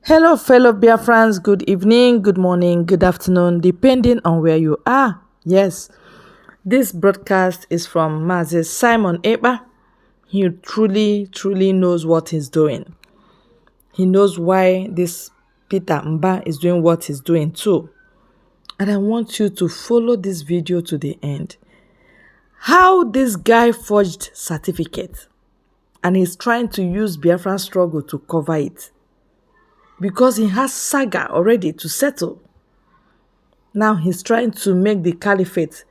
Hello, fellow Biafrans. Good evening, good morning, good afternoon, depending on where you are. Yes, this broadcast is from Mazi Simon Ekpa. He truly knows what he's doing. He knows why this Peter Mba is doing what he's doing too. And I want you to follow this video to the end. How this guy forged certificate and he's trying to use Biafran struggle to cover it. Because he has saga already to settle. Now he's trying to make the caliphate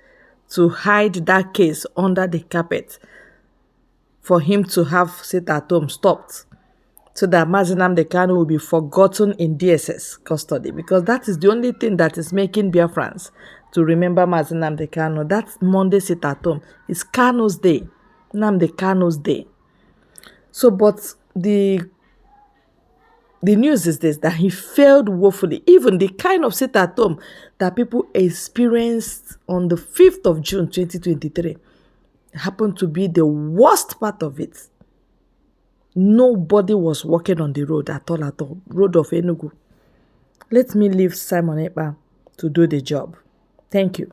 to hide that case under the carpet for him to have sit at home stopped so that Mazi Nnamdi Kanu will be forgotten in DSS custody, because that is the only thing that is making Biafrans to remember Mazi Nnamdi Kanu. That Monday sit at home is Kanu's day, Nnamdi Kanu's day. So, but the news is this, that he failed woefully. Even the kind of sit at home that people experienced on the 5th of June 2023 happened to be the worst part of it. Nobody was walking on the road at all, road of Enugu. Let me leave Simon Ekpa to do the job. Thank you.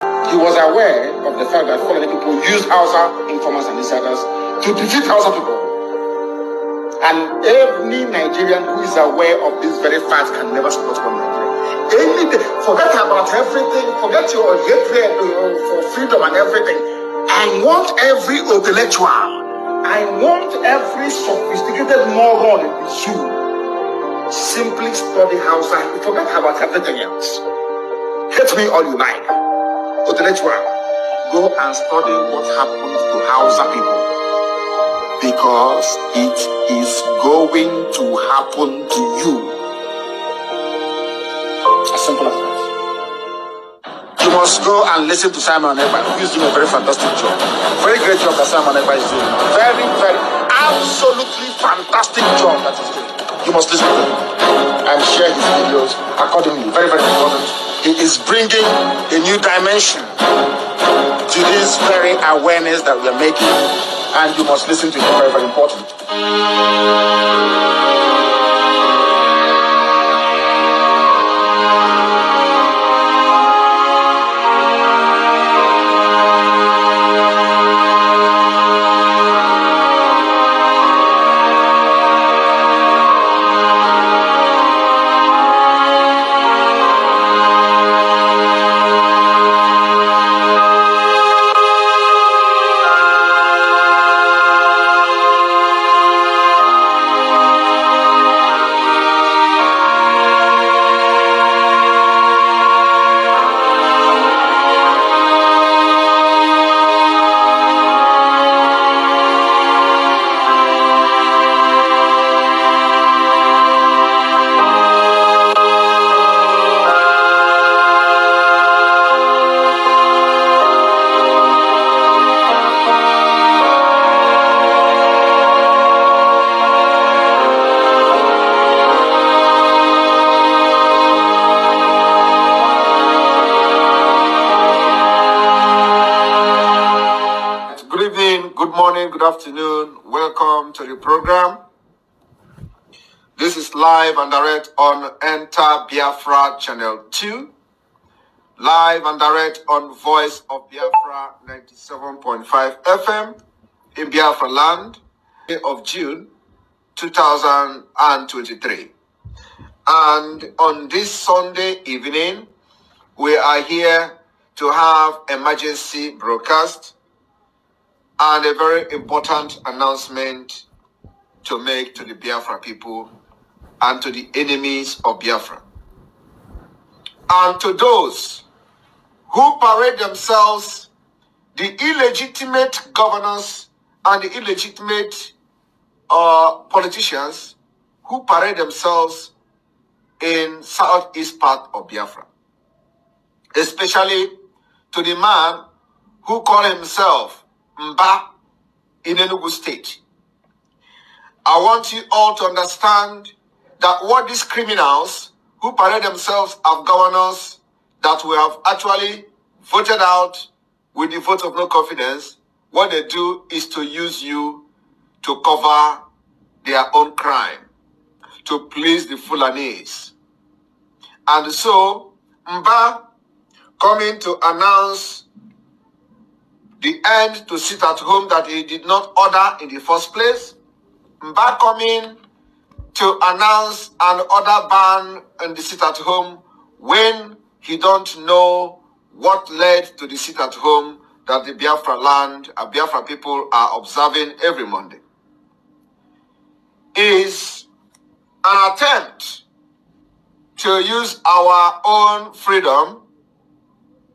He was aware of the fact that foreign people use Hausa informants and insiders to defeat Hausa people. And every Nigerian who is aware of this very fact can never support one Nigeria. Forget about everything. Forget your hatred for freedom and everything. I want every intellectual. I want every sophisticated moron in the zoo. Simply study Hausa. Forget about everything else. Hate me all you like. Intellectual. Go and study what happens to Hausa people. Because it is going to happen to you. As simple as that. You must go and listen to Simon Ekpa, who is doing a very fantastic job. Very great job that Simon Ekpa is doing. Very, absolutely fantastic job that he's doing. You must listen to him and share his videos accordingly. Very important. He is bringing a new dimension to this very awareness that we are making. And you must listen to him, very important. Good morning, good afternoon. Welcome to the program. This is live and direct on Enter Biafra Channel 2. Live and direct on Voice of Biafra 97.5 FM in Biafra land of June 2023. And on this Sunday evening, we are here to have emergency broadcast and a very important announcement to make to the Biafra people and to the enemies of Biafra. And to those who parade themselves the illegitimate governors and the illegitimate politicians who parade themselves in southeast part of Biafra. Especially to the man who called himself Mba in Enugu State. I want you all to understand that what these criminals who parade themselves as governors that we have actually voted out with the vote of no confidence, what they do is to use you to cover their own crime, to please the Fulanese. And so, Mba coming to announce the end to sit at home that he did not order in the first place. Mba coming to announce an order ban on the sit at home when he don't know what led to the sit at home that the Biafra land, Biafra people are observing every Monday, is an attempt to use our own freedom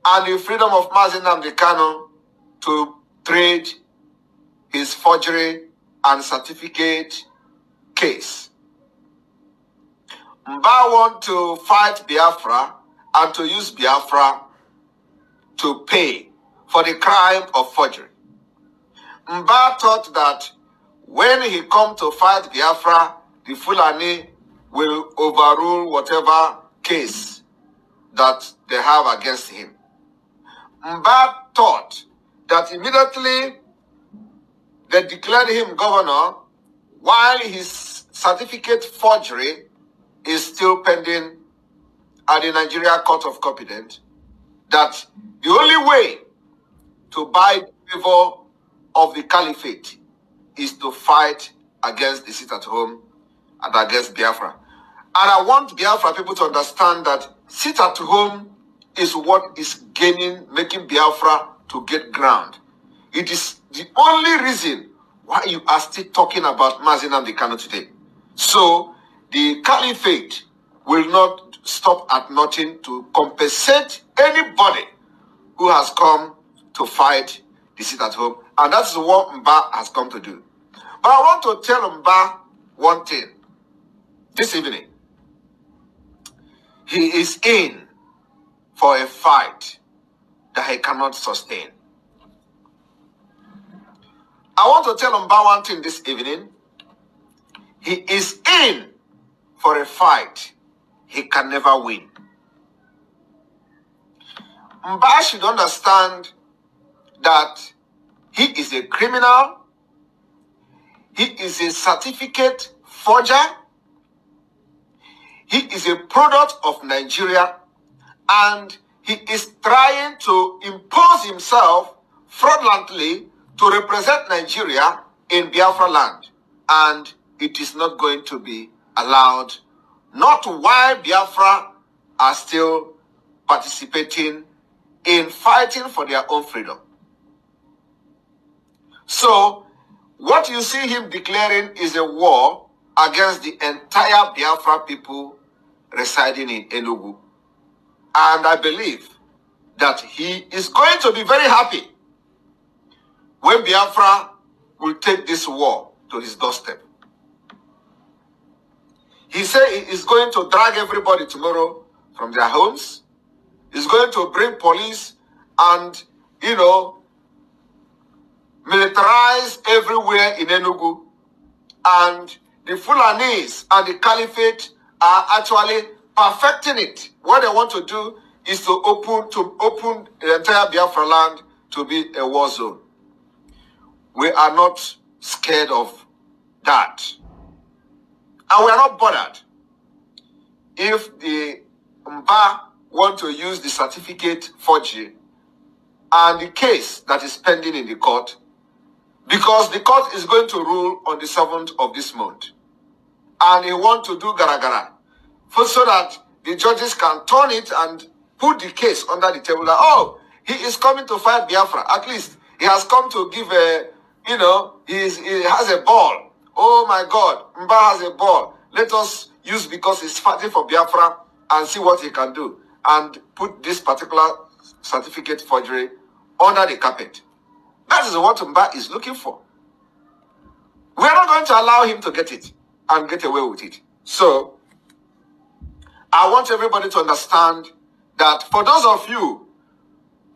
and the freedom of Mazi Nnamdi Kanu to trade his forgery and certificate case. Mba want to fight Biafra and to use Biafra to pay for the crime of forgery. Mba thought that when he come to fight Biafra, the Fulani will overrule whatever case that they have against him. Mba thought that immediately they declared him governor while his certificate forgery is still pending at the Nigeria Court of Competence, that the only way to buy the favor of the caliphate is to fight against the sit-at-home and against Biafra. And I want Biafra people to understand that sit-at-home is what is making Biafra to get ground. It is the only reason why you are still talking about Mazi Nnamdi Kanu today. So the caliphate will not stop at nothing to compensate anybody who has come to fight the sit-at-home. And that's what Mba has come to do. But I want to tell Mba one thing. This evening, he is in for a fight that he cannot sustain. I want to tell Mba one thing this evening. He is in for a fight he can never win. Mba should understand that he is a criminal. He is a certificate forger. He is a product of Nigeria, and he is trying to impose himself fraudulently to represent Nigeria in Biafra land. And it is not going to be allowed, not while Biafra are still participating in fighting for their own freedom. So, what you see him declaring is a war against the entire Biafra people residing in Enugu. And I believe that he is going to be very happy when Biafra will take this war to his doorstep. He said he is going to drag everybody tomorrow from their homes. He's going to bring police and, militarize everywhere in Enugu. And the Fulanese and the Caliphate are actually perfecting it. What they want to do is to open the entire Biafra land to be a war zone. We are not scared of that. And we are not bothered if the Mba want to use the certificate forgery and the case that is pending in the court, because the court is going to rule on the 7th of this month. And he want to do gara-gara so that the judges can turn it and put the case under the table. That, oh, he is coming to fight Biafra. At least he has come to give a, he has a ball. Oh my God, Mba has a ball. Let us use because he's fighting for Biafra and see what he can do. And put this particular certificate forgery under the carpet. That is what Mba is looking for. We are not going to allow him to get it and get away with it. So, I want everybody to understand that for those of you,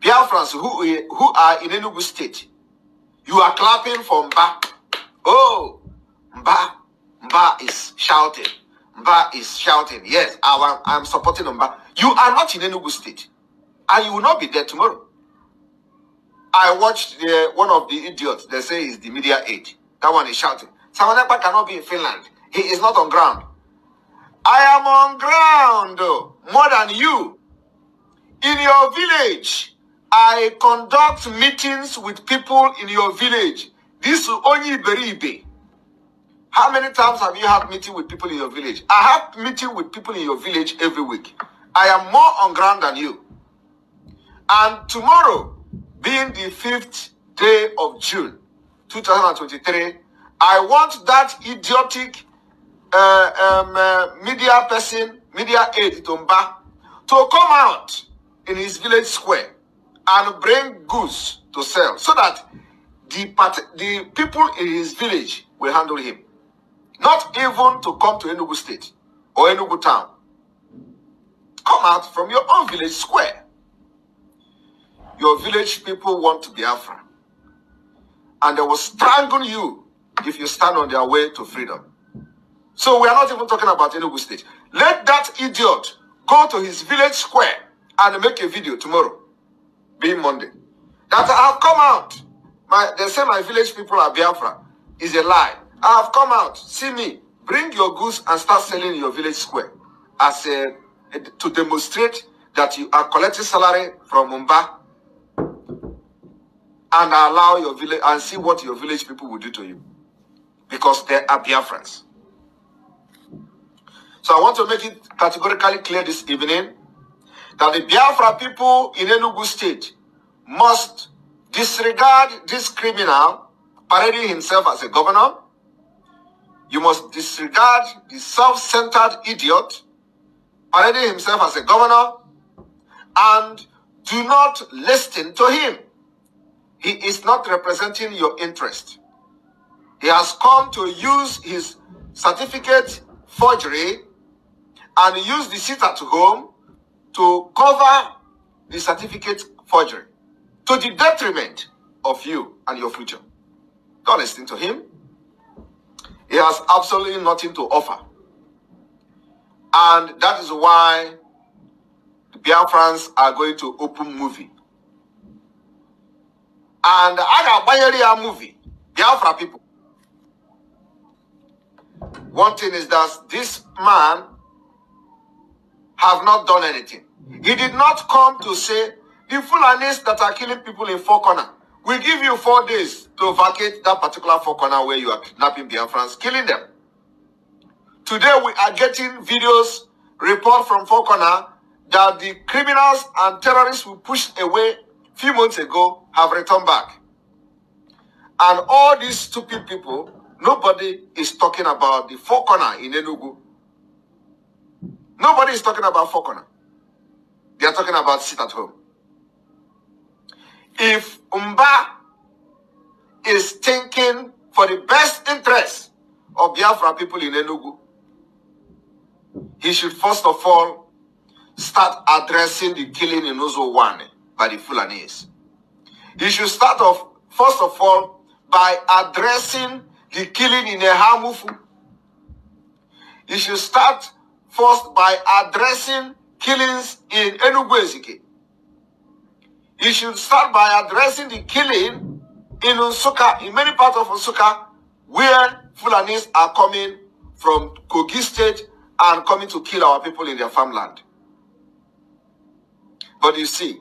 Biafrans who are in Enugu State, you are clapping for Mba. Oh, Mba is shouting. Mba is shouting. Yes, I'm supporting Mba. You are not in Enugu State. And you will not be there tomorrow. I watched one of the idiots. They say he's the media aide. That one is shouting. Saman Ekpa cannot be in Finland. He is not on ground. I am on ground more than you. In your village, I conduct meetings with people in your village. This is only Beribe. How many times have you had meeting with people in your village? I have meeting with people in your village every week. I am more on ground than you. And tomorrow, being the 5th day of June, 2023, I want that idiotic media person, media aide Tomba, to come out in his village square and bring goods to sell so that the people in his village will handle him. Not even to come to Enugu State or Enugu Town. Come out from your own village square. Your village people want to be Biafra. And they will strangle you if you stand on their way to freedom. So we are not even talking about Enugu State. Let that idiot go to his village square and make a video tomorrow, being Monday, that I have come out. They say my village people are Biafra. Is a lie. I have come out. See me. Bring your goods and start selling in your village square as to demonstrate that you are collecting salary from Mumba and allow your village and see what your village people will do to you, because they are Biafrans. So I want to make it categorically clear this evening that the Biafra people in Enugu State must disregard this criminal parading himself as a governor. You must disregard the self-centered idiot parading himself as a governor, and do not listen to him. He is not representing your interest. He has come to use his certificate forgery and use the seat at home to cover the certificate forgery to the detriment of you and your future. Don't listen to him. He has absolutely nothing to offer. And that is why the Biafrans are going to open movie. And I got a movie, Biafra people. One thing is that this man have not done anything. He did not come to say, the Fulanis that are killing people in Four Corner, we give you 4 days to vacate that particular Four Corner where you are kidnapping Biafrans, killing them. Today we are getting videos, report from Four Corner, that the criminals and terrorists who pushed away a few months ago have returned back. And all these stupid people, nobody is talking about the Four Corner in Enugu. Nobody is talking about Four Corner. They are talking about sit at home. If Umba is thinking for the best interest of Biafra people in Enugu, he should first of all start addressing the killing in Ozo 1 by the Fulanis. He should start off, first of all, by addressing the killing in Ehamufu. He should start first by addressing killings in Enugu Ezike. He should start by addressing the killing in Nsukka, in many parts of Nsukka, where Fulanis are coming from Kogi State and coming to kill our people in their farmland. But you see,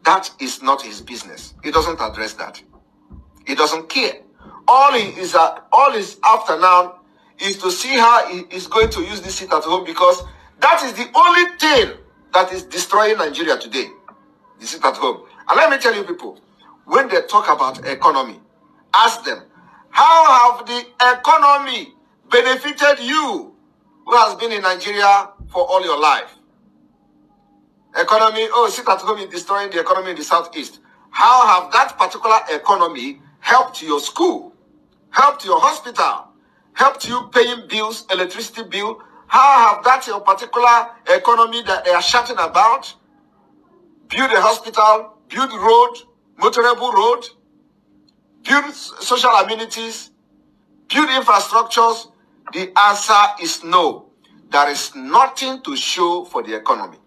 that is not his business. He doesn't address that. He doesn't care. All he's after now is to see how he is going to use this seat at home, because that is the only thing that is destroying Nigeria today. The seat at home. And let me tell you people, when they talk about economy, ask them, how have the economy benefited you who has been in Nigeria for all your life? Economy, oh, sit at home is destroying the economy in the southeast. How have that particular economy helped your school, helped your hospital, helped you paying bills, electricity bill? How have that your particular economy that they are shouting about? Build a hospital, build road, motorable road, build social amenities, build infrastructures? The answer is no. There is nothing to show for the economy.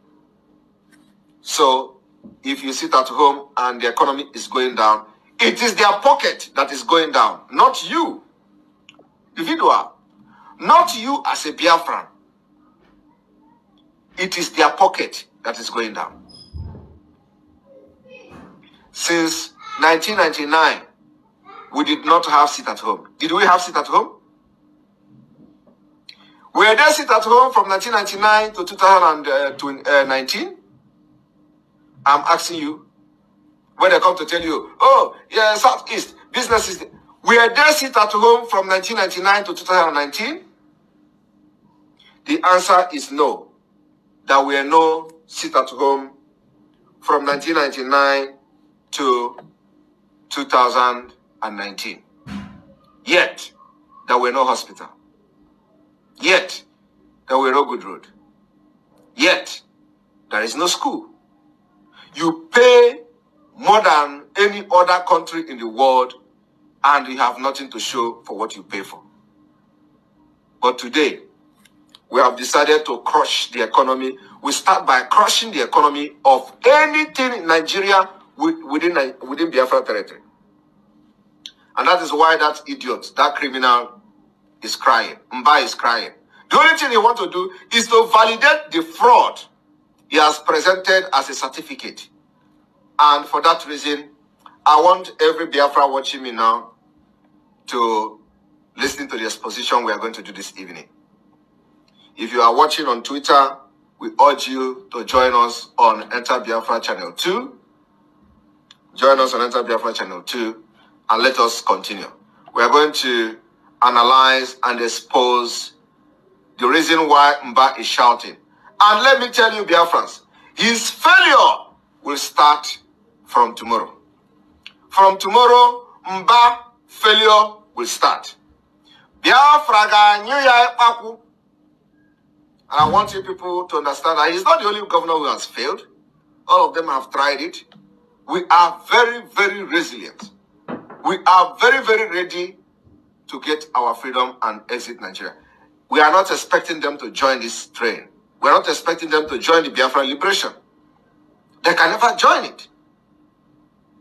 So, if you sit at home and the economy is going down, it is their pocket that is going down, not you, individual, not you as a Biafran, it is their pocket that is going down. Since 1999, we did not have sit at home. Did we have sit at home? Were they sit at home from 1999 to 2019? I'm asking you. When they come to tell you, oh, yeah, Southeast, businesses. Were they sit at home from 1999 to 2019? The answer is no. There were no sit at home from 1999 to 2019. Yet, there were no hospital. Yet, there were no good road. Yet, there is no school. You pay more than any other country in the world, and you have nothing to show for what you pay for. But today, we have decided to crush the economy. We start by crushing the economy of anything in Nigeria within Biafra territory. And that is why that idiot, that criminal, is crying. Mba is crying. The only thing he wants to do is to validate the fraud he has presented as a certificate. And for that reason, I want every Biafra watching me now to listen to the exposition we are going to do this evening. If you are watching on Twitter, we urge you to join us on Enter Biafra Channel 2. Join us on Enter Biafra Channel 2 and let us continue. We are going to analyze and expose the reason why Mba is shouting. And let me tell you, Biafrans, his failure will start from tomorrow. From tomorrow, Mba failure will start. Biafra ga nyu ya Ekpa. And I want you people to understand that he's not the only governor who has failed. All of them have tried it. We are very, very resilient. We are very, very ready to get our freedom and exit Nigeria. We are not expecting them to join this train. We are not expecting them to join the Biafra liberation. They can never join it.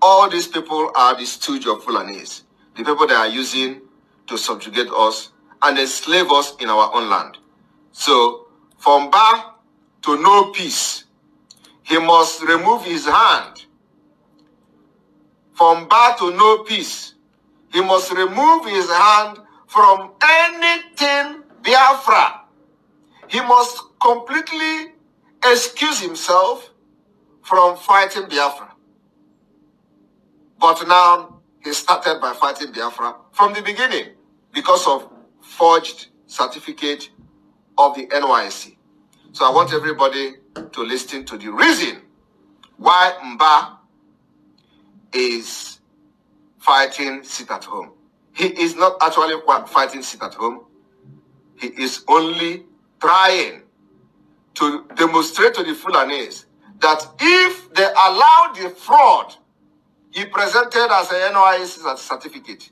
All these people are the stooge of Fulanis, the people they are using to subjugate us and enslave us in our own land. So, from Ba to no peace, he must remove his hand. From Ba to no peace, he must remove his hand from anything Biafra. He must completely excuse himself from fighting Biafra. But now, he started by fighting Biafra from the beginning because of forged certificate of the NYSC. So I want everybody to listen to the reason why Mba is fighting sit at home. He is not actually fighting sit at home. He is only trying to demonstrate to the Fulanis that if they allow the fraud he presented as a NYSC certificate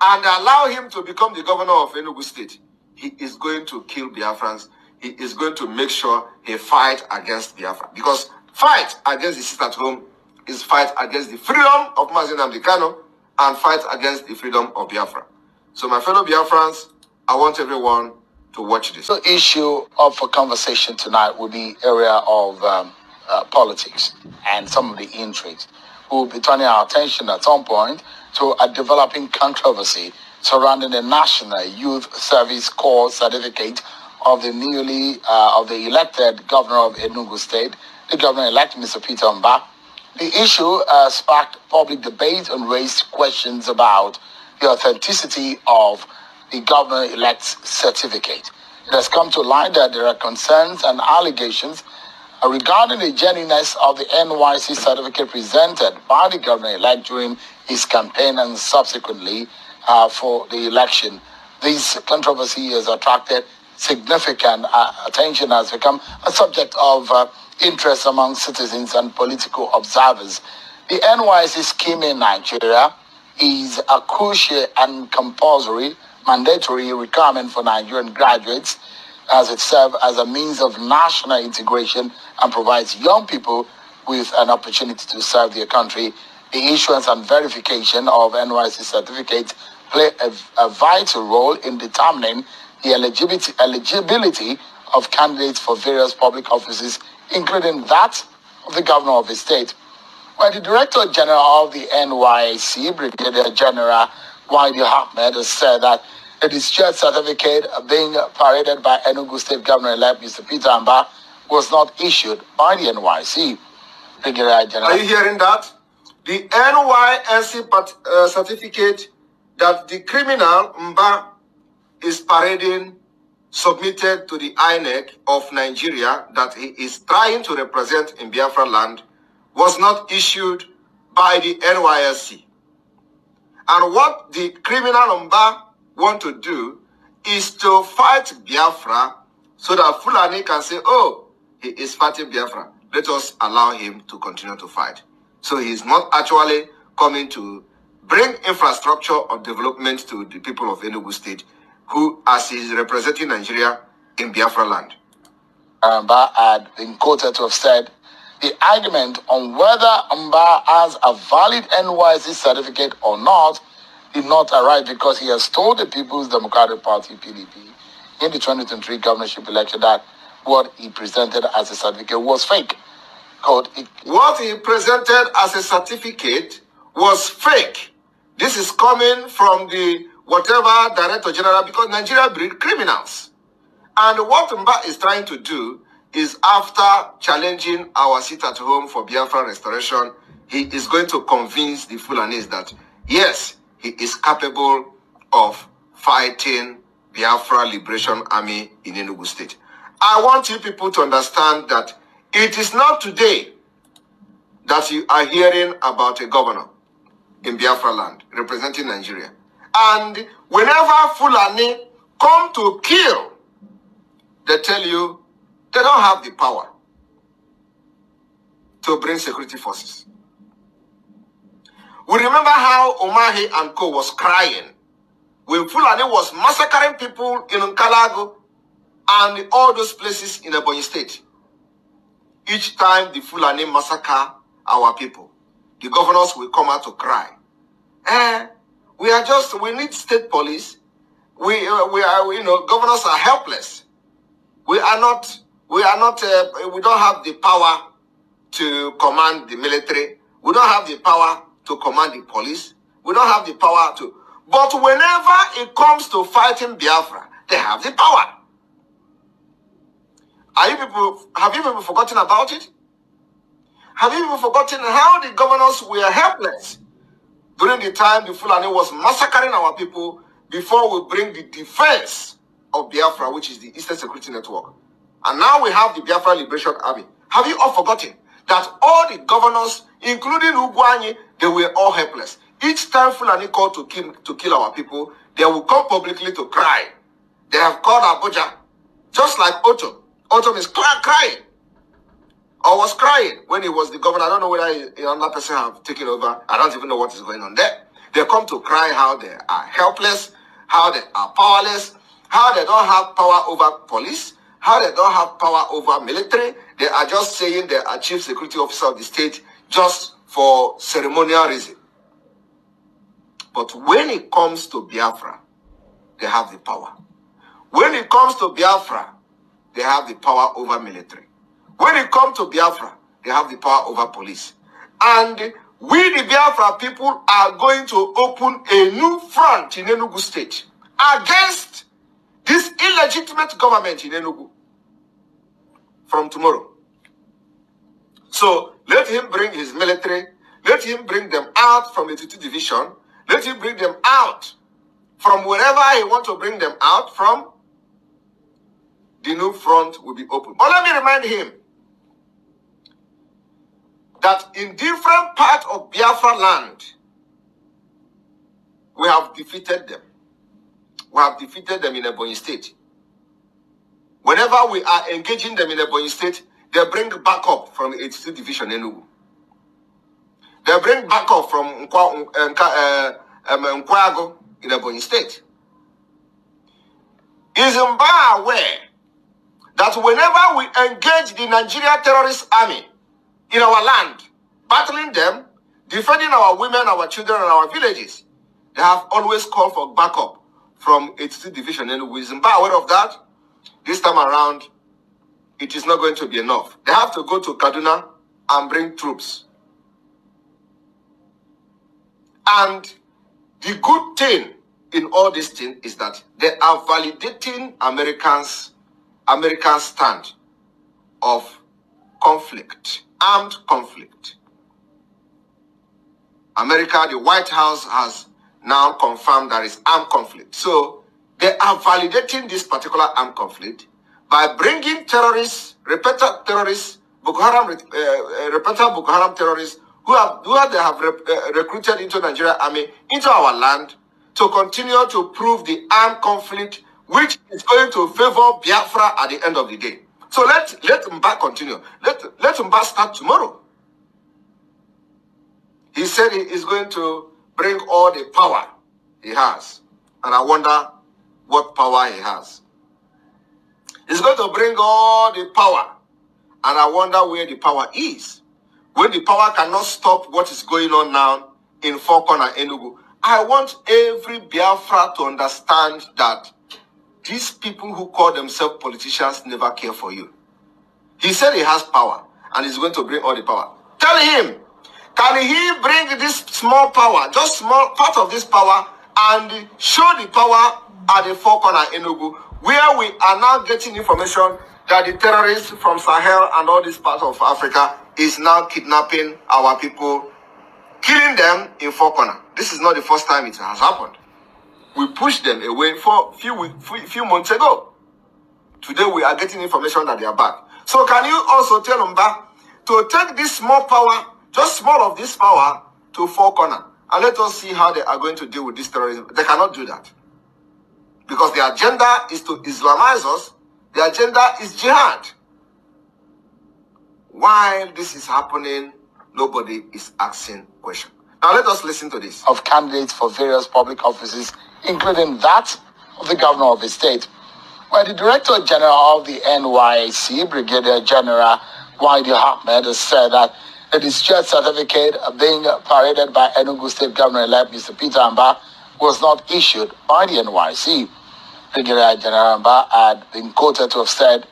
and allow him to become the governor of Enugu State, he is going to kill Biafrans. He is going to make sure he fight against Biafra. Because fight against the sit at home is fight against the freedom of Mazi Nnamdi Kanu and fight against the freedom of Biafra. So my fellow Biafrans, I want everyone to watch this. The issue of a conversation tonight will be area of politics and some of the intrigues. We'll be turning our attention at some point to a developing controversy surrounding the National Youth Service Corps certificate of the elected governor of Enugu State, the governor-elect, Mr. Peter Mba. The issue sparked public debate and raised questions about the authenticity of the governor-elect's certificate. It has come to light that there are concerns and allegations regarding the genuineness of the NYSC certificate presented by the governor-elect during his campaign and subsequently for the election. This controversy has attracted significant attention, has become a subject of interest among citizens and political observers. The NYSC scheme in Nigeria is a crucial and compulsory mandatory requirement for Nigerian graduates, as it serves as a means of national integration and provides young people with an opportunity to serve their country. The issuance and verification of NYSC certificates play a vital role in determining the eligibility of candidates for various public offices, including that of the governor of the state. Well, the Director General of the NYSC, Brigadier General Wahidi Ahmed, has said that the discharge certificate being paraded by Enugu State Governor-elect Mr. Peter Amba was not issued by the NYSC. Brigadier General. Are you hearing that? The NYSC certificate that the criminal Mba is parading submitted to the INEC of Nigeria that he is trying to represent in Biafra land was not issued by the NYSC. And what the criminal Mba want to do is to fight Biafra so that Fulani can say, oh, he is fighting Biafra. Let us allow him to continue to fight. So he is not actually coming to bring infrastructure or development to the people of Enugu State, who, as he is representing Nigeria in Biafra land. Mba had been quoted to have said, the argument on whether Mba has a valid NYSC certificate or not did not arise because he has told the People's Democratic Party, PDP, in the 2023 governorship election that what he presented as a certificate was fake. What he presented as a certificate was fake. This is coming from the whatever Director General, because Nigeria breed criminals. And what Mba is trying to do is, after challenging our sit at home for Biafra restoration, he is going to convince the Fulanis that, yes, he is capable of fighting Biafra Liberation Army in Enugu State. I want you people to understand that it is not today that you are hearing about a governor in Biafra land representing Nigeria. And whenever Fulani come to kill, they tell you they don't have the power to bring security forces. We remember how Omahi and Co was crying when Fulani was massacring people in Nkalago and all those places in Ebonyi State. Each time the Fulani massacre our people, the governors will come out to cry. We need state police. Governors are helpless. We don't have the power to command the military. We don't have the power to command the police. We don't have the power to. But whenever it comes to fighting Biafra, they have the power. Have you people forgotten about it? Have you people forgotten how the governors were helpless during the time the Fulani was massacring our people before we bring the defense of Biafra, which is the Eastern Security Network? And now we have the Biafra Liberation Army. Have you all forgotten that all the governors, including Ugwanyi, they were all helpless? Each time Fulani called to kill our people, they will come publicly to cry. They have called Abuja, just like Otom. Otom is crying, or was crying when he was the governor. I don't know whether another person have taken over. I don't even know what is going on there. They come to cry how they are helpless, how they are powerless, how they don't have power over police, how they don't have power over military. They are just saying they are chief security officer of the state just for ceremonial reason. But when it comes to Biafra, they have the power. When it comes to Biafra, they have the power over military. When it comes to Biafra, they have the power over police. And we, the Biafra people, are going to open a new front in Enugu State against this illegitimate government in Enugu from tomorrow. So let him bring his military. Let him bring them out from the 82 division. Let him bring them out from wherever he wants to bring them out from. The new front will be open. But let me remind him that in different parts of Biafra land, we have defeated them. We have defeated them in Ebonyi State. Whenever we are engaging them in Ebonyi State, they bring backup from the 82 Division Enugu. They bring backup from Nkwago in Ebonyi State. Is Mba aware that whenever we engage the Nigeria terrorist army in our land, battling them, defending our women, our children, and our villages, they have always called for backup from 82 Division Enugu? Is Mba aware of that? This time around, it is not going to be enough. They have to go to Kaduna and bring troops. And the good thing in all this thing is that they are validating Americans' stand of conflict, armed conflict. America, the White House has now confirmed there is armed conflict. So they are validating this particular armed conflict by bringing terrorists, repentant terrorists, repentant Boko Haram terrorists who they have recruited into Nigerian army, into our land, to continue to prove the armed conflict, which is going to favor Biafra at the end of the day. So let Mba continue. Let Mba start tomorrow. He said he is going to bring all the power he has. And I wonder what power he has. He's going to bring all the power. And I wonder where the power is. When the power cannot stop what is going on now in Four Corner, Enugu. I want every Biafra to understand that these people who call themselves politicians never care for you. He said he has power and he's going to bring all the power. Tell him, can he bring this small power, just small part of this power, and show the power at the Four Corner Enugu, where we are now getting information that the terrorists from Sahel and all these parts of Africa is now kidnapping our people, killing them in Four Corner. This is not the first time it has happened. We pushed them away for a few months ago. Today we are getting information that they are back. So can you also tell Mba to take this small power, just small of this power, to Four Corner, and let us see how they are going to deal with this terrorism. They cannot do that. Because the agenda is to Islamize us. The agenda is jihad. While this is happening, nobody is asking questions. Now let us listen to this. Of candidates for various public offices, including that of the governor of the state, where the Director General of the NYSC, Brigadier General Wadi Ahmed, has said that the discharge certificate being paraded by Enugu State Governor-elect Mr. Peter Mba was not issued by the NYSC. Brigadier General Mba had been quoted to have said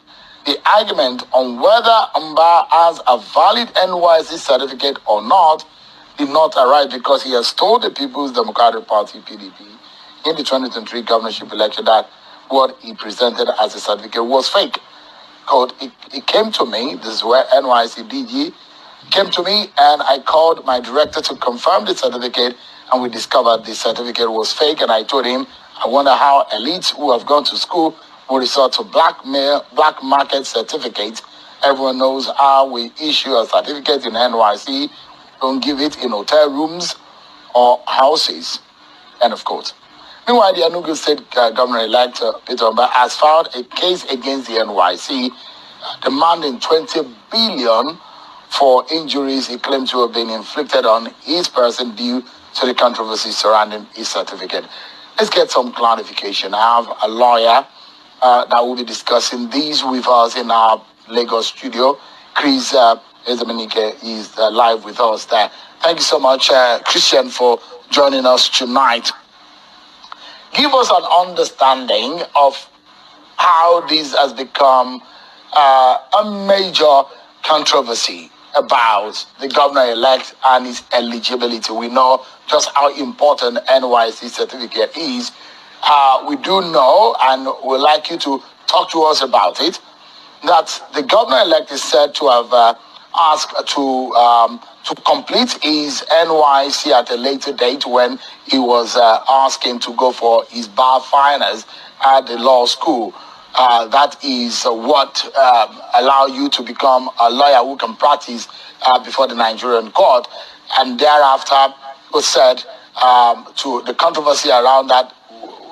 the argument on whether Mba has a valid NYSC certificate or not did not arise because he has told the People's Democratic Party, PDP, in the 2023 governorship election that what he presented as a certificate was fake. Quote, it came to me, this is where NYSC DG came to me, and I called my director to confirm the certificate, and we discovered the certificate was fake, and I told him, I wonder how elites who have gone to school will resort to black market certificates. Everyone knows how we issue a certificate in NYC. Don't give it in hotel rooms or houses. End of quote. Meanwhile, the Enugu State Governor-elect Peter Mba has filed a case against the NYC demanding 20 billion for injuries he claims to have been inflicted on his person due to the controversy surrounding his certificate. Let's get some clarification. I have a lawyer that will be discussing these with us in our Lagos studio. Chris Ezemenike is live with us there. Thank you so much, Christian, for joining us tonight. Give us an understanding of how this has become a major controversy about the governor-elect and his eligibility. We know just how important NYSC certificate is. We do know, and we'd like you to talk to us about it, that the governor-elect is said to have asked to complete his NYSC at a later date when he was asking to go for his bar finals at the law school. That is what allow you to become a lawyer who can practice before the Nigerian court. And thereafter, was said to the controversy around that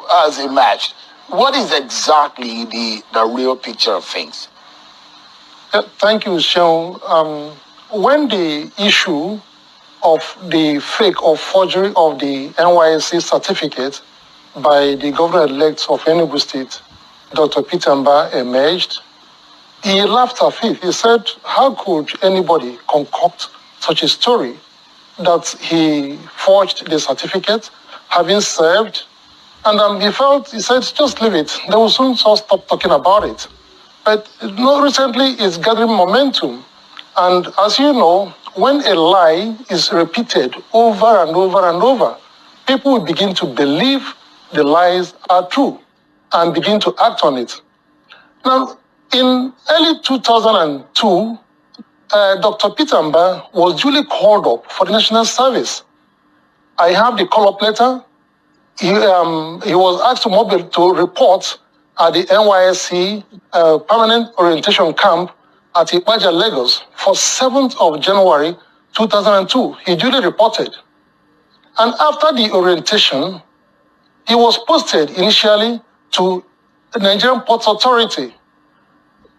has emerged. What is exactly the real picture of things? Thank you, Sean. When the issue of the fake or forgery of the NYSC certificate by the governor-elect of Enugu State, Dr. Peter Mba, emerged, he laughed at it. He said, how could anybody concoct such a story that he forged the certificate, having served? And he said, just leave it. They will soon stop talking about it. But recently it's gathering momentum. And as you know, when a lie is repeated over and over and over, people will begin to believe the lies are true and begin to act on it. Now, in early 2002, Dr. Peter Mba was duly called up for the national service. I have the call-up letter. He was asked to report at the NYSC permanent orientation camp at Ekpa, Lagos for 7th of January 2002. He duly reported. And after the orientation, he was posted initially to the Nigerian Ports Authority.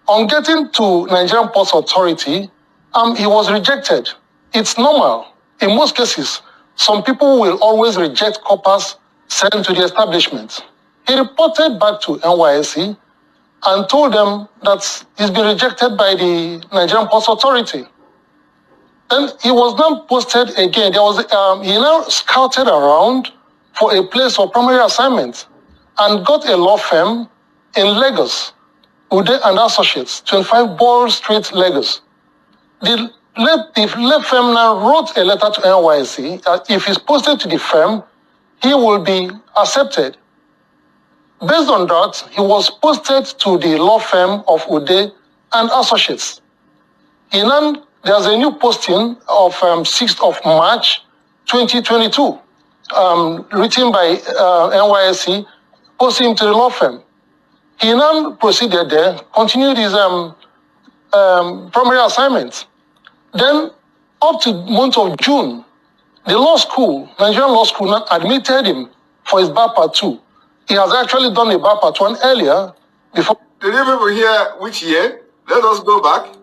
On getting to Nigerian Ports Authority, he was rejected. It's normal. In most cases, some people will always reject coppers sent to the establishment. He reported back to NYSC and told them that he's been rejected by the Nigerian Ports Authority. Then he was now posted again. He now scouted around for a place of primary assignment and got a law firm in Lagos, Ude and Associates, 25 Ball Street, Lagos. The law firm now wrote a letter to NYSC that if he's posted to the firm, he will be accepted. Based on that, he was posted to the law firm of Ude and Associates. There's a new posting of 6th of March 2022, written by NYSC, posting him to the law firm. He now proceeded there, continued his primary assignment. Then, up to the month of June, the law school, Nigerian Law School, now admitted him for his bar part 2. He has actually done a bar part 1 earlier before. Did you people hear which year? Let us go back.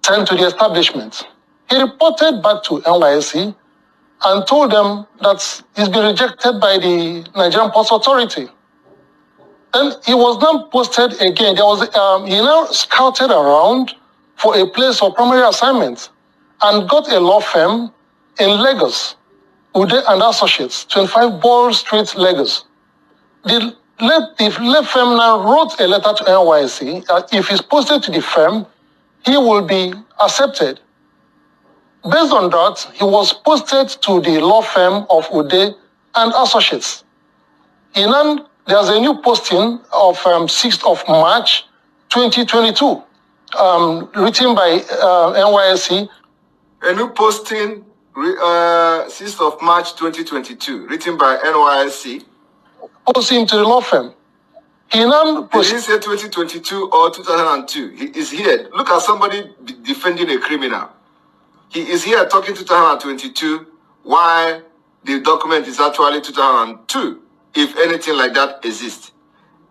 Sent to the establishment. He reported back to NYSC and told them that he's been rejected by the Nigerian Ports Authority. Then he was now posted again. He now scouted around for a place of primary assignment and got a law firm in Lagos, Ude and Associates, 25 Ball Street, Lagos. The law firm now wrote a letter to NYSC that if he's posted to the firm, he will be accepted. Based on that, he was posted to the law firm of Ude and Associates. There's a new posting of 6th of March 2022, written by NYSC. A new posting, 6th of March 2022, written by NYSC. Posting him to the law firm. He now Did he say 2022 or 2002? He is here. Look at somebody defending a criminal. He is here talking 2022, while the document is actually 2002, if anything like that exists.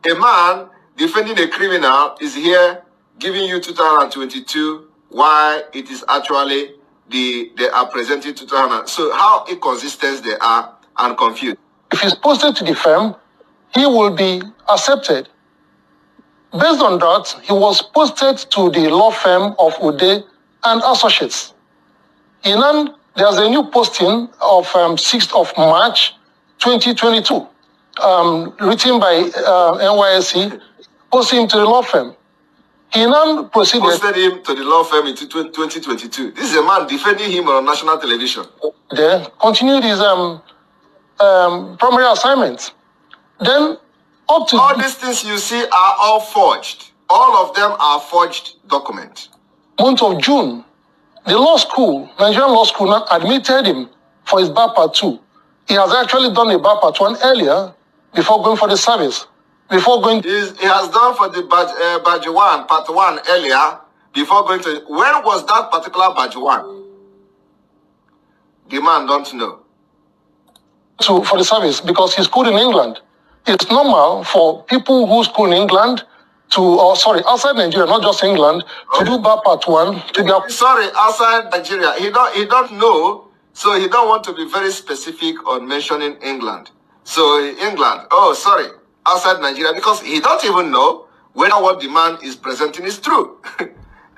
A man defending a criminal is here giving you 2022, while it is actually they are presenting 2000. So how inconsistent they are and confused. If he's posted to the firm, he will be accepted. Based on that, he was posted to the law firm of Ude and Associates. There's a new posting of 6th of March 2022, written by NYSC, posting him to the law firm. He now proceeded. Posted him to the law firm in 2022. This is a man defending him on national television. There, continued his primary assignment. Then, up to all these things you see are all forged. All of them are forged documents. Month of June, the law school, Nigerian Law School, now admitted him for his bar part 2. He has actually done a bar part 1 earlier before going for the service. He has done for the badge 1, part 1 earlier before going to. When was that particular badge 1? The man don't know. For the service, because he schooled in England. It's normal for people who school in England outside Nigeria, not just England, to do bar part 1. Outside Nigeria. He don't know, so he don't want to be very specific on mentioning England. So England, outside Nigeria, because he don't even know whether what the man is presenting is true.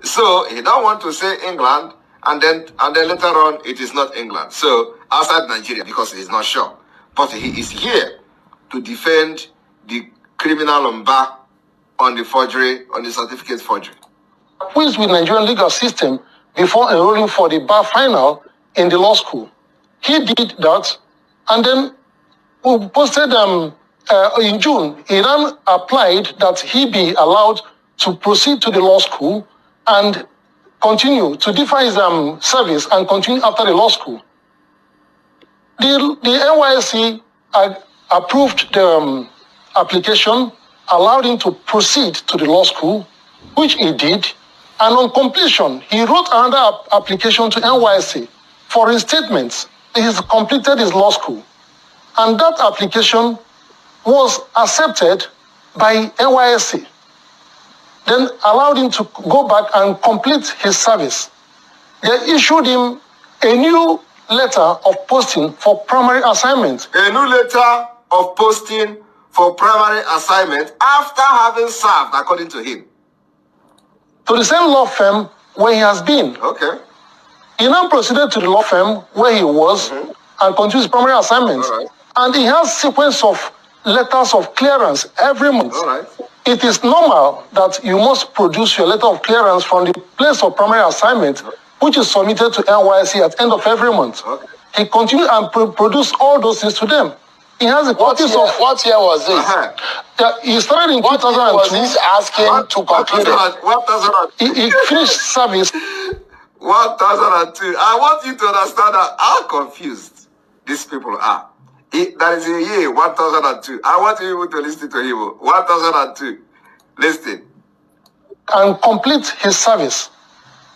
So he don't want to say England, and then later on it is not England. So outside Nigeria, because he's not sure. But he is here to defend the criminal Mba on the forgery, on the certificate forgery. Quiz with Nigerian legal system before enrolling for the bar final in the law school. He did that, and then we posted in June. He then applied that he be allowed to proceed to the law school and continue to defer his service and continue after the law school. The NYSC approved the application, allowed him to proceed to the law school, which he did. And on completion, he wrote another application to NYSC for reinstatement. He has completed his law school. And that application was accepted by NYSC. Then allowed him to go back and complete his service. They issued him a new letter of posting for primary assignment. A new letter of posting for primary assignment after having served, according to him. To the same law firm where he has been. Okay. He now proceeded to the law firm where he was and continued his primary assignment. All right. And he has sequence of letters of clearance every month. All right. It is normal that you must produce your letter of clearance from the place of primary assignment, which is submitted to NYSC at the end of every month. Okay. He continued and produced all those things to them. He has a What copies year, of. what year was this? He started in What year was 2002. this asking to conclude it? He finished service. 1002. I want you to understand how confused these people are. That is a year, 1002. I want you to listen to him. 1002. Listen. And complete his service.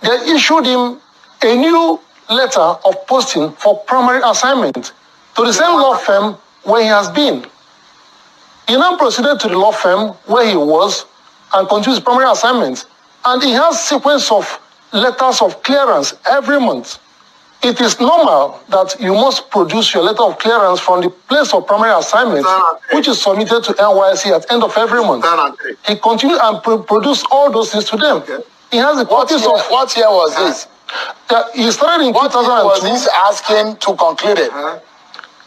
They issued him a new letter of posting for primary assignment to the same law firm where he has been. He now proceeded to the law firm where he was and continued his primary assignment. And he has sequence of letters of clearance every month. It is normal that you must produce your letter of clearance from the place of primary assignment, which is submitted to NYSC at the end of every month. He continued and produced all those things to them. Okay. He has the copies of. What year was this? He started in What year was 2002. this asking to conclude it?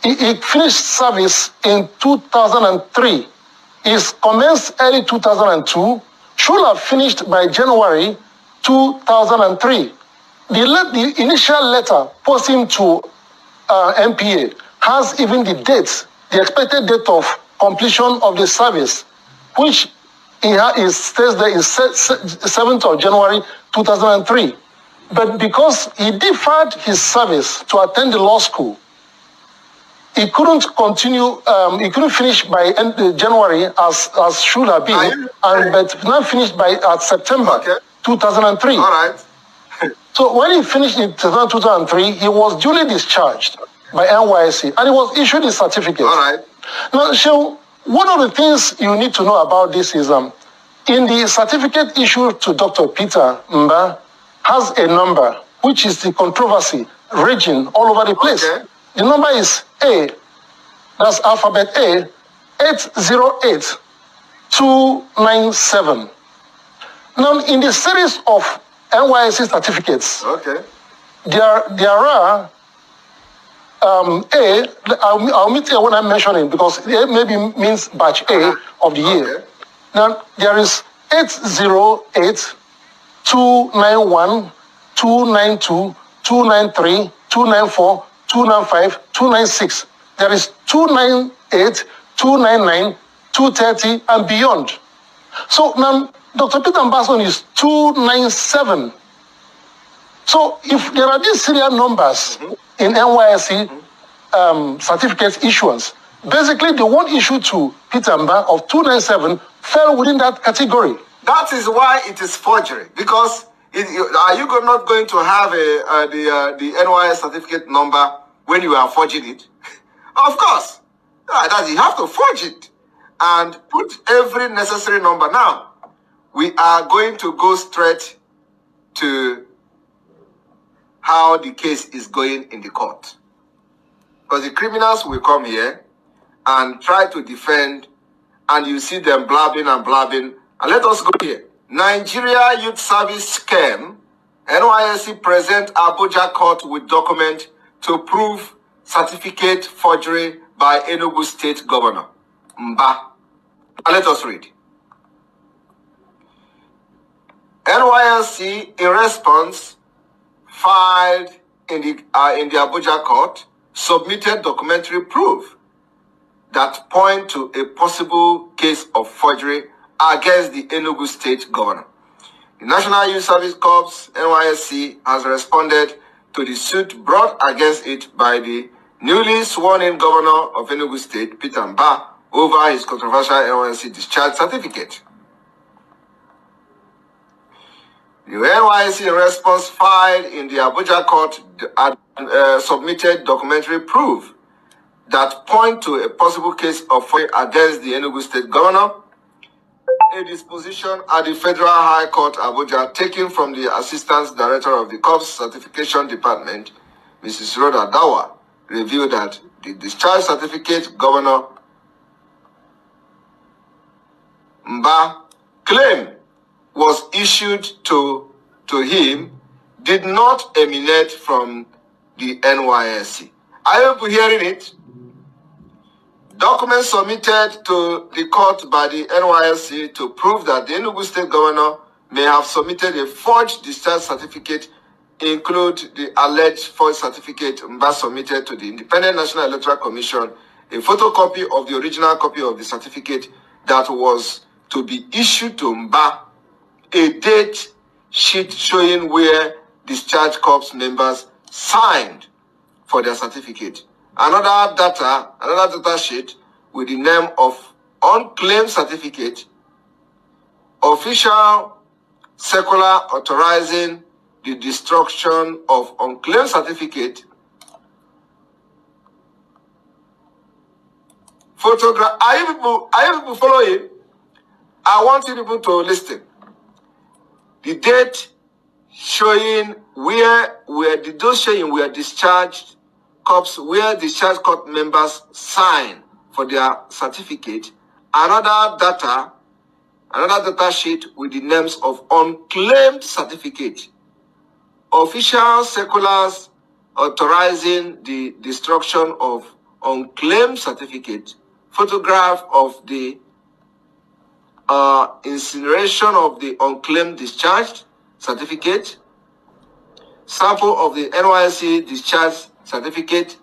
He finished service in 2003. He commenced early 2002. Should have finished by January 2003. The initial letter posting to MPA has even the date, the expected date of completion of the service, which it states there is 7th of January 2003. But because he deferred his service to attend the law school, he couldn't continue, he couldn't finish by January as should have been, but now finished by September 2003. All right. So when he finished in 2003, he was duly discharged by NYSC and he was issued his certificate. All right. Now, so one of the things you need to know about this is in the certificate issued to Dr. Peter Mba has a number, which is the controversy raging all over the place. Okay. The number is A, that's alphabet A, 808297. Now, in the series of NYSC certificates, Okay. there are A, I'll meet it when I'm mentioning because A maybe means batch A of the year. Okay. Now, there is 808, 291, 292, 293, 294, 295, 296. There is 298, 299, 230, and beyond. So now, Dr. Peter Mbason is 297. So if there are these serial numbers in NYSC certificate issuance, basically the one issued to Peter Mba of 297 fell within that category. That is why it is forgery. Because are you not going to have the NYS certificate number when you are forging it? Of course. That you have to forge it and put every necessary number. Now, we are going to go straight to how the case is going in the court. Because the criminals will come here and try to defend, and you see them blabbing and blabbing. And let us go here. Nigeria Youth Service Scam. NYSC present Abuja court with document to prove certificate forgery by Enugu State Governor Mba. And let us read. NYSC, in response, filed in the Abuja court, submitted documentary proof that point to a possible case of forgery against the Enugu state governor. The National Youth Service Corps, NYSC, has responded to the suit brought against it by the newly sworn-in governor of Enugu State, Peter Mba, over his controversial NYSC discharge certificate. The NYSC, in response, filed in the Abuja court submitted documentary proof that point to a possible case of forgery against the Enugu State governor. A disposition at the Federal High Court, Abuja, taken from the Assistant Director of the Corps Certification Department, Mrs. Rhoda Dawa, revealed that the discharge certificate Governor Mba claimed was issued to him did not emanate from the NYSC. Are you hearing it? Documents submitted to the court by the NYSC to prove that the Enugu State Governor may have submitted a forged discharge certificate include the alleged forged certificate Mba submitted to the Independent National Electoral Commission, a photocopy of the original copy of the certificate that was to be issued to Mba, a date sheet showing where discharge corps members signed for their certificate. Another data sheet with the name of unclaimed certificate, official circular authorizing the destruction of unclaimed certificate, photograph. Are you people following? I want you people to listen. The date showing where discharged corps, where discharged corps members sign for their certificate. Another data sheet with the names of unclaimed certificate, official circulars authorizing the destruction of unclaimed certificate, photograph of the incineration of the unclaimed discharged certificate, sample of the NYSC discharge certificate.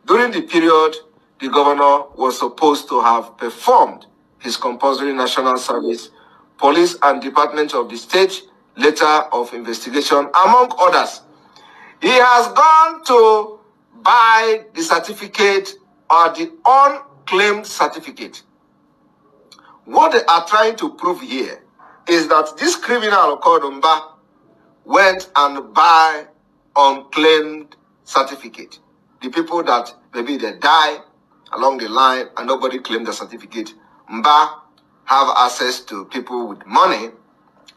During the period, the governor was supposed to have performed his compulsory national service, police and department of the state, letter of investigation, among others. He has gone to buy the certificate or the unclaimed certificate. What they are trying to prove here is that this criminal called Mba went and buy unclaimed certificate. The people that maybe they die along the line and nobody claimed the certificate, Mba have access to people with money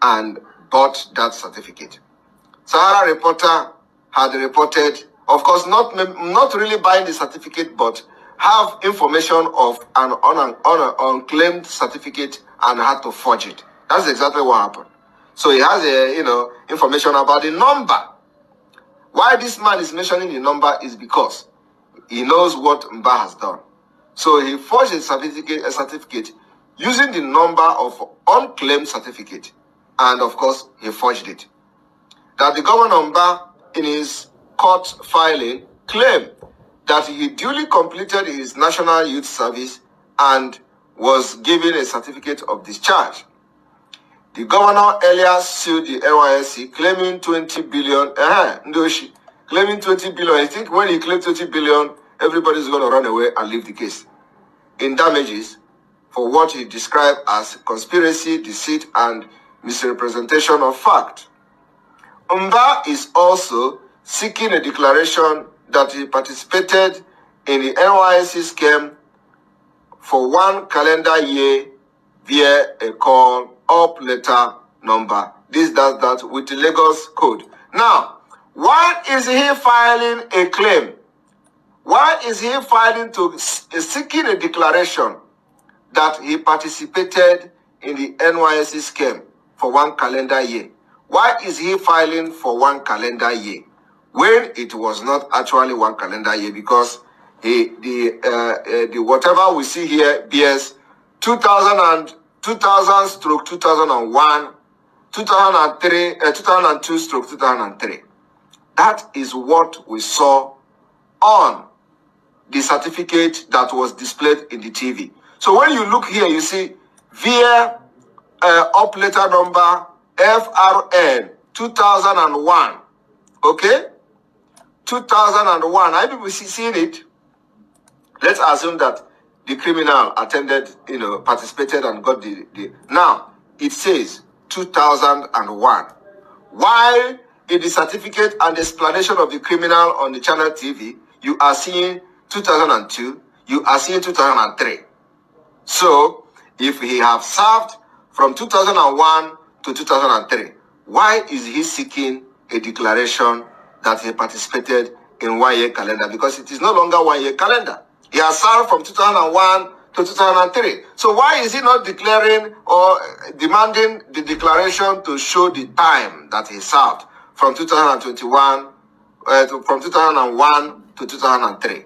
and bought that certificate. Sahara reporter had reported, of course, not really buying the certificate, but have information of an unclaimed certificate and had to forge it. That's exactly what happened. So he has information about the number. Why this man is mentioning the number is because he knows what Mba has done. So he forged a certificate using the number of unclaimed certificate. And of course, he forged it. That the governor Mba, in his court filing, claimed that he duly completed his national youth service and was given a certificate of discharge. The governor earlier sued the NYSC, claiming 20 billion. Claiming 20 billion. I think when he claimed 20 billion, everybody's going to run away and leave the case. In damages for what he described as conspiracy, deceit, and misrepresentation of fact. Mba is also seeking a declaration that he participated in the NYSC scheme for 1 calendar year via a call-up letter number. This does that with the Lagos Code. Now, why is he filing a claim? Why is he filing seeking a declaration that he participated in the NYSC scheme for 1 calendar year? Why is he filing for 1 calendar year when it was not actually 1 calendar year? Because the whatever we see here bears 2000 stroke 2001, 2003, 2002 stroke 2003. That is what we saw on the certificate that was displayed in the TV. So when you look here, you see via up letter number FRN 2001. Okay? 2001. Are people seeing it? Let's assume that the criminal attended, participated and got the. Now, it says 2001. While in the certificate and explanation of the criminal on the channel TV, you are seeing 2002, you are seeing 2003. So, if he have served from 2001 to 2003, why is he seeking a declaration that he participated in 1 year calendar? Because it is no longer 1 year calendar. He has served from 2001 to 2003. So why is he not declaring or demanding the declaration to show the time that he served from 2021, from 2001 to 2003?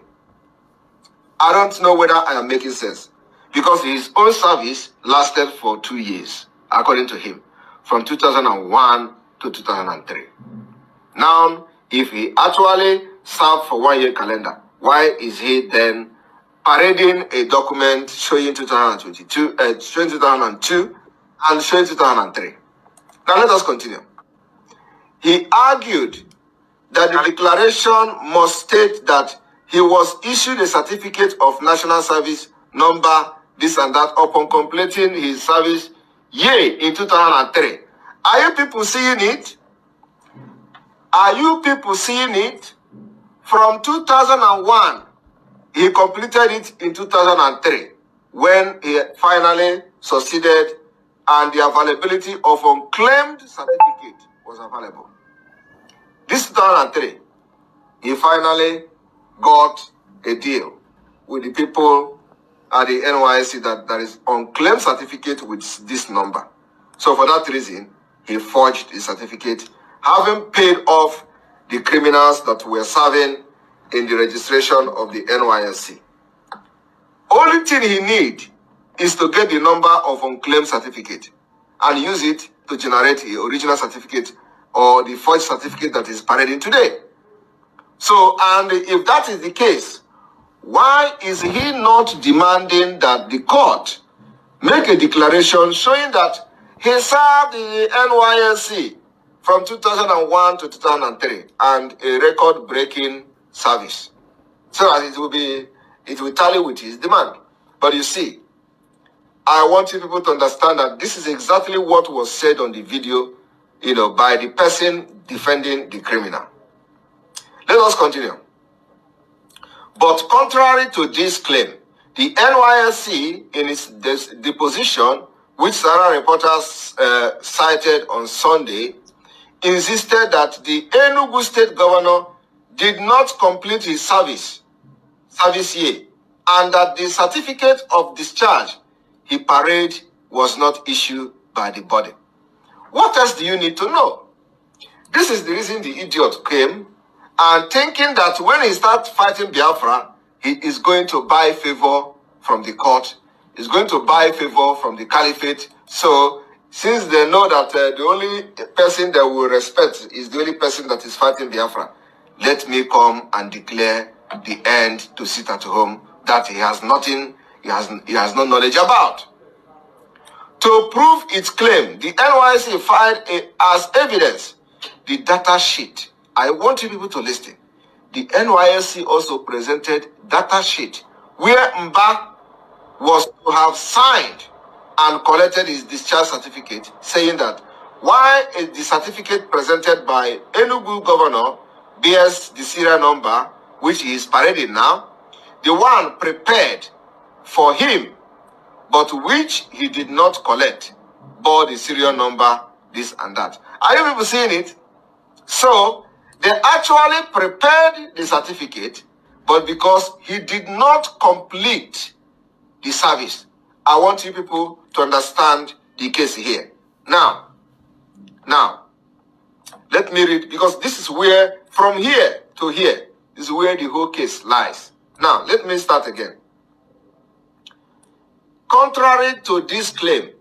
I don't know whether I am making sense. Because his own service lasted for 2 years, according to him, from 2001 to 2003. Now, if he actually served for 1 year calendar, why is he then parading a document showing 2022, showing 2002 and showing 2003? Now let us continue. He argued that the declaration must state that he was issued a certificate of national service number, this and that, upon completing his service year in 2003. Are you people seeing it? Are you people seeing it? From 2001, he completed it in 2003, when he finally succeeded and the availability of unclaimed certificate was available. This 2003, he finally got a deal with the people at the NYSC that there is unclaimed certificate with this number. So for that reason, he forged the certificate, having paid off the criminals that were serving in the registration of the NYSC. Only thing he needs is to get the number of unclaimed certificate and use it to generate the original certificate or the forged certificate that is parading today. So, and if that is the case, why is he not demanding that the court make a declaration showing that he served the NYSC from 2001 to 2003 and a record-breaking service, so that it will tally with his demand? But you see, I want you people to understand that this is exactly what was said on the video, by the person defending the criminal. Let us continue. But contrary to this claim, the NYSC, in its deposition, which Sarah reporters cited on Sunday, insisted that the Enugu state governor did not complete his service year, and that the certificate of discharge he paraded was not issued by the body. What else do you need to know? This is the reason the idiot came, and thinking that when he starts fighting Biafra, he is going to buy favor from the court, is going to buy favor from the caliphate. So, since they know that the only person they will respect is the only person that is fighting Biafra, let me come and declare the end to sit at home that he has nothing, he has no knowledge about. To prove its claim, the NYSC filed as evidence the data sheet. I want you people to listen. The NYSC also presented data sheet where Mba was to have signed and collected his discharge certificate, saying that while the certificate presented by Enugu governor bears the serial number, which he is parading now, the one prepared for him, but which he did not collect, bore the serial number, this and that. Are you people seeing it? So, they actually prepared the certificate, but because he did not complete the service. I want you people to understand the case here. Now, let me read, because this is where, from here to here, is where the whole case lies. Now, let me start again. contrary to this claim,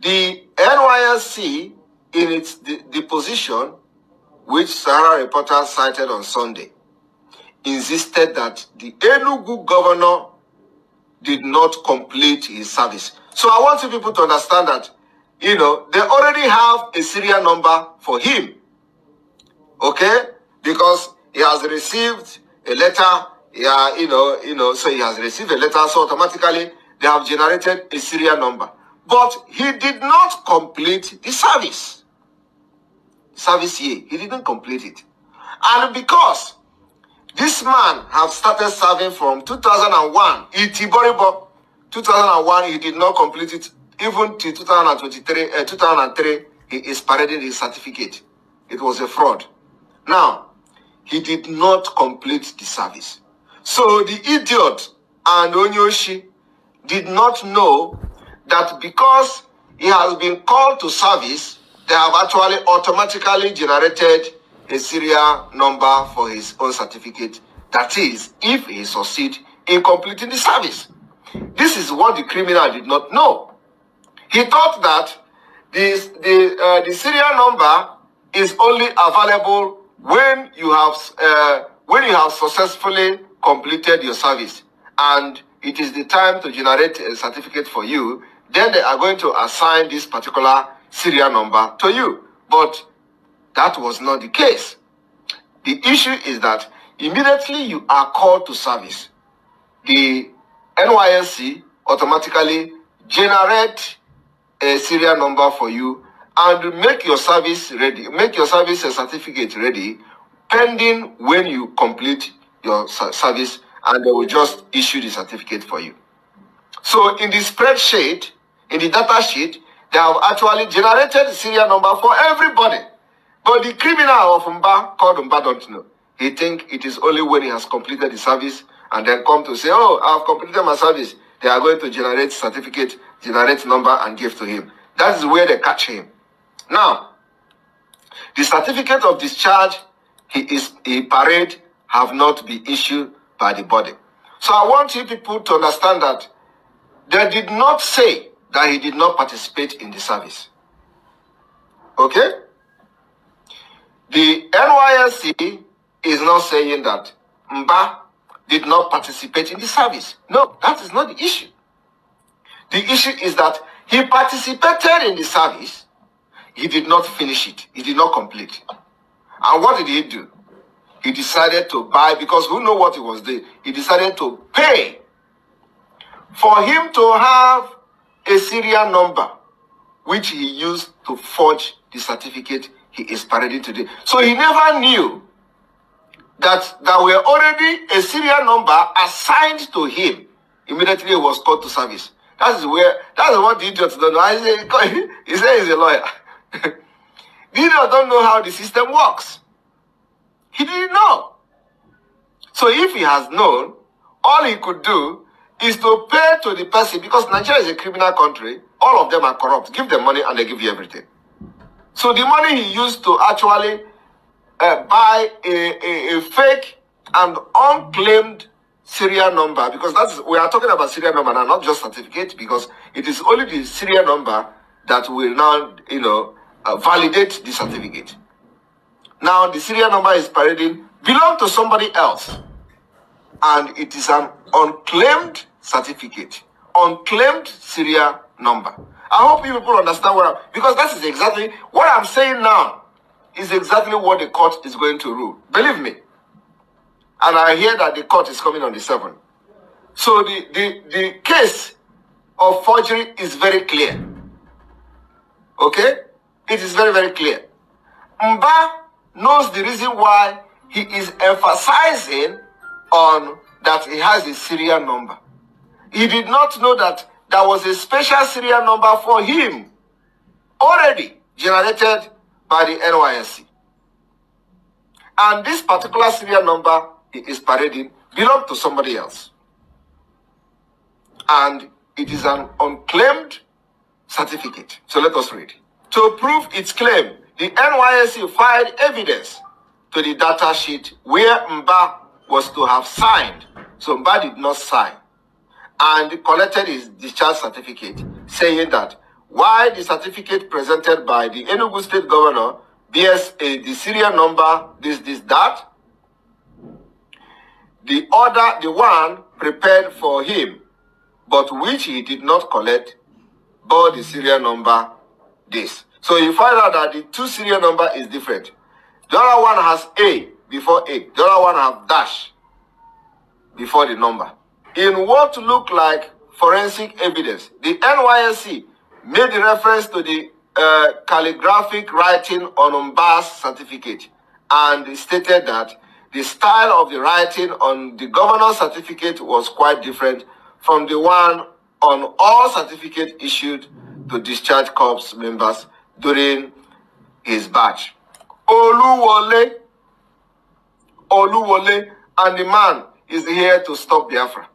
the NYSC, in its deposition, which Sahara Reporter cited on Sunday, insisted that the Enugu governor did not complete his service. So I want you people to understand that, they already have a serial number for him. Okay? Because he has received a letter, so he has received a letter, so automatically they have generated a serial number. But he did not complete the service. Service year. He didn't complete it. And because this man have started serving from 2001, 2001, he did not complete it. Even till 2003, he is parading his certificate. It was a fraud. Now, he did not complete the service. So the idiot and Onyoshi did not know that because he has been called to service, they have actually automatically generated a serial number for his own certificate. That is, if he succeeds in completing the service. This is what the criminal did not know. He thought that the serial number is only available when you have successfully completed your service, and it is the time to generate a certificate for you. Then they are going to assign this particular serial number to you. But that was not the case. The issue is that immediately you are called to service, the NYSC automatically generate a serial number for you and make your service ready, make your service certificate ready, pending when you complete your service, and they will just issue the certificate for you. So in the spreadsheet, in the data sheet, they have actually generated the serial number for everybody. But the criminal of Mba, called Mba, don't know. He thinks it is only when he has completed the service and then come to say, oh, I have completed my service. They are going to generate certificate, generate number, and give to him. That is where they catch him. Now, the certificate of discharge he parade have not been issued by the body. So I want you people to understand that they did not say that he did not participate in the service. Okay? The NYSC is not saying that Mba did not participate in the service. No, that is not the issue. The issue is that he participated in the service. He did not finish it. He did not complete. And what did he do? He decided to buy, because who knows what he was doing? He decided to pay for him to have a serial number, which he used to forge the certificate he is parading today. So he never knew that there were already a serial number assigned to him. Immediately he was called to service. That's what the idiots don't know. He said he's a lawyer. The idiot don't know how the system works. He didn't know. So if he has known, all he could do is to pay to the person, because Nigeria is a criminal country. All of them are corrupt. Give them money and they give you everything. So the money he used to actually buy a fake and unclaimed serial number, because we are talking about serial number now, not just certificate, because it is only the serial number that will now, validate the certificate. Now the serial number is parading, belong to somebody else, and it is an unclaimed certificate, unclaimed serial number. I hope you people understand because that is exactly what I'm saying now. Is exactly what the court is going to rule. Believe me. And I hear that the court is coming on the 7th. So the case of forgery is very clear. Okay? It is very, very clear. Mba knows the reason why he is emphasizing on that he has a serial number. He did not know that there was a special serial number for him already generated by the NYSC. And this particular serial number he is parading belongs to somebody else. And it is an unclaimed certificate. So let us read. To prove its claim, the NYSC filed evidence to the data sheet where Mba was to have signed. So Mba did not sign. and collected his discharge certificate, saying that why the certificate presented by the Enugu state governor bears the serial number, that, the one prepared for him, but which he did not collect, bore the serial number this. So you find out that the two serial number is different. The other one has A before A. The other one has dash before the number. In what looked like forensic evidence, the NYSC made reference to the calligraphic writing on Mba's certificate and stated that the style of the writing on the governor's certificate was quite different from the one on all certificates issued to discharge corps members during his batch. Oluwole, and the man is here to stop Biafra.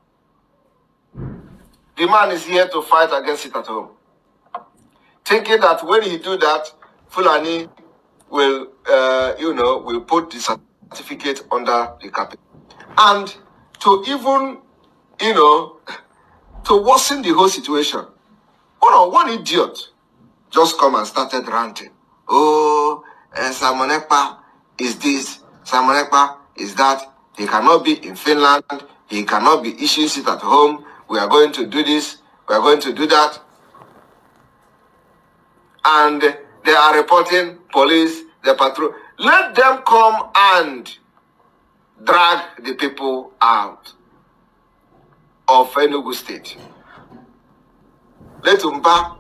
The man is here to fight against it at home. Thinking that when he do that, Fulani will, will put the certificate under the carpet. And to even, to worsen the whole situation, one idiot just come and started ranting. Oh, Simon Ekpa is this, Simon Ekpa is that. He cannot be in Finland. He cannot be issuing it at home. We are going to do this. We are going to do that. And they are reporting police, the patrol. Let them come and drag the people out of Enugu state. Let Umba,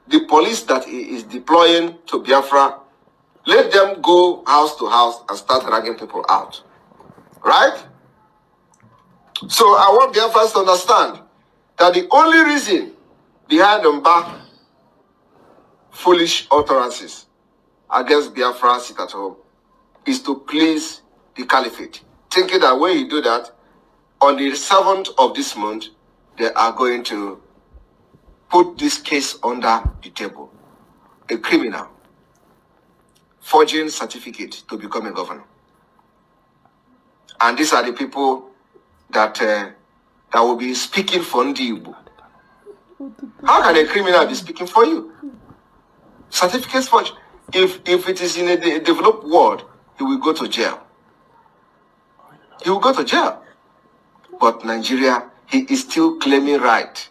the police that he is deploying to Biafra, let them go house to house and start dragging people out. Right? So I want Biafrans to understand that the only reason behind Mba foolish utterances against Biafra sit at home is to please the caliphate. Thinking that when you do that, on the 7th of this month, they are going to put this case under the table. A criminal forging certificate to become a governor. And these are the people that that will be speaking for Ndibu. How can a criminal be speaking for you? Certificates forged. If it is in a developed world, he will go to jail. He will go to jail. But Nigeria, he is still claiming right.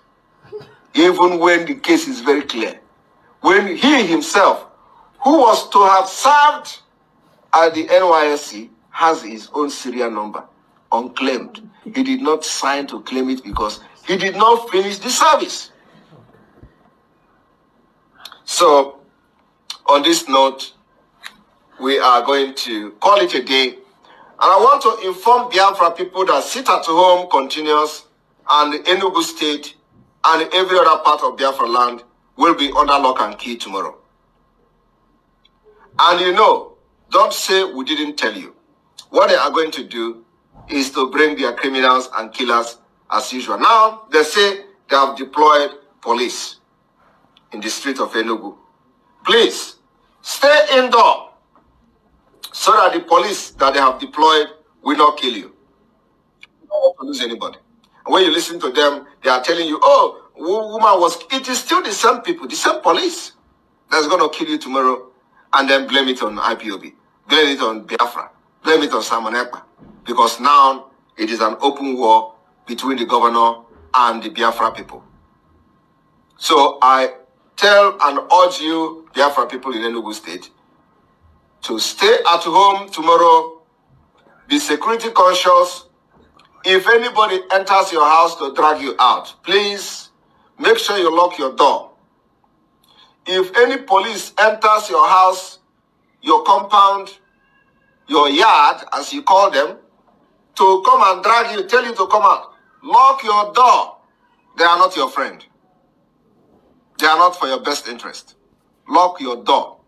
Even when the case is very clear. When he himself, who was to have served at the NYSC, has his own serial number, unclaimed. He did not sign to claim it because he did not finish the service. So, on this note, we are going to call it a day. And I want to inform Biafra people that sit at home continuous and Enugu state and every other part of Biafra land will be under lock and key tomorrow. And don't say we didn't tell you. What they are going to do is to bring their criminals and killers as usual. Now, they say they have deployed police in the street of Enugu. Please, stay indoor so that the police that they have deployed will not kill you. You don't want to lose anybody. And when you listen to them, they are telling you, oh, woman was... It is still the same people, the same police that's going to kill you tomorrow, and then blame it on IPOB, blame it on Biafra, blame it on Simon Ekpa, because now it is an open war between the governor and the Biafra people. So I tell and urge you, Biafra people in Enugu state, to stay at home tomorrow, be security conscious. If anybody enters your house to drag you out, please make sure you lock your door. If any police enters your house, your compound, your yard, as you call them, to come and drag you, tell you to come out, lock your door. They are not your friend. They are not for your best interest. Lock your door.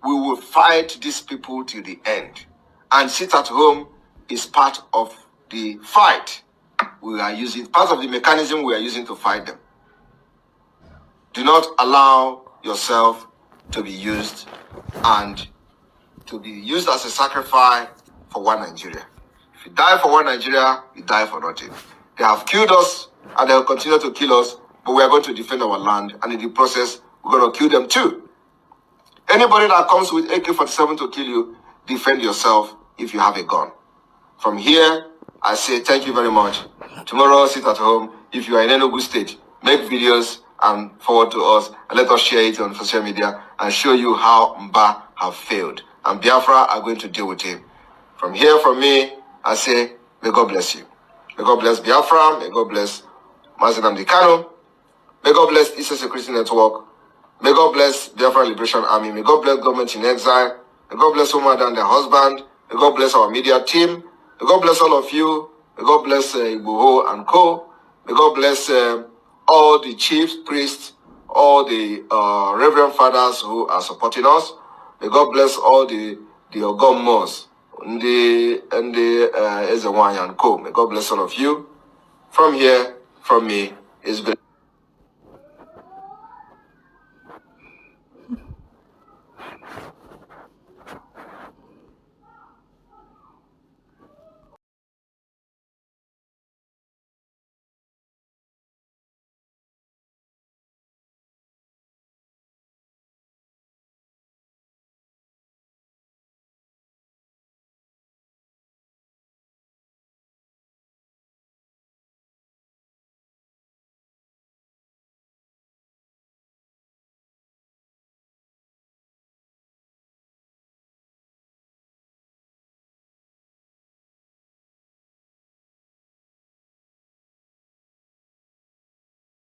We will fight these people till the end. And sit at home is part of the fight we are using, part of the mechanism we are using to fight them. Do not allow yourself to be used and to be used as a sacrifice for one Nigeria. If you die for one Nigeria, you die for nothing. They have killed us, and they'll continue to kill us, but we are going to defend our land, and in the process, we're going to kill them too. Anybody that comes with AK-47 to kill you, defend yourself if you have a gun. From here, I say thank you very much. Tomorrow, sit at home. If you are in Enugu State, make videos and forward to us, and let us share it on social media and show you how Mba have failed. And Biafra are going to deal with him. From here, from me, I say, may God bless you. May God bless Biafra. May God bless Mazenam Dikano. May God bless Eastern Security Network. May God bless Biafra Liberation Army. May God bless government in exile. May God bless women and their husband. May God bless our media team. May God bless all of you. May God bless Igboho and Co. May God bless all the chiefs, priests, all the reverend fathers who are supporting us. May God bless all the Ogomos and the Ezewanya and Co. May God bless all of you. From here, from me, it's been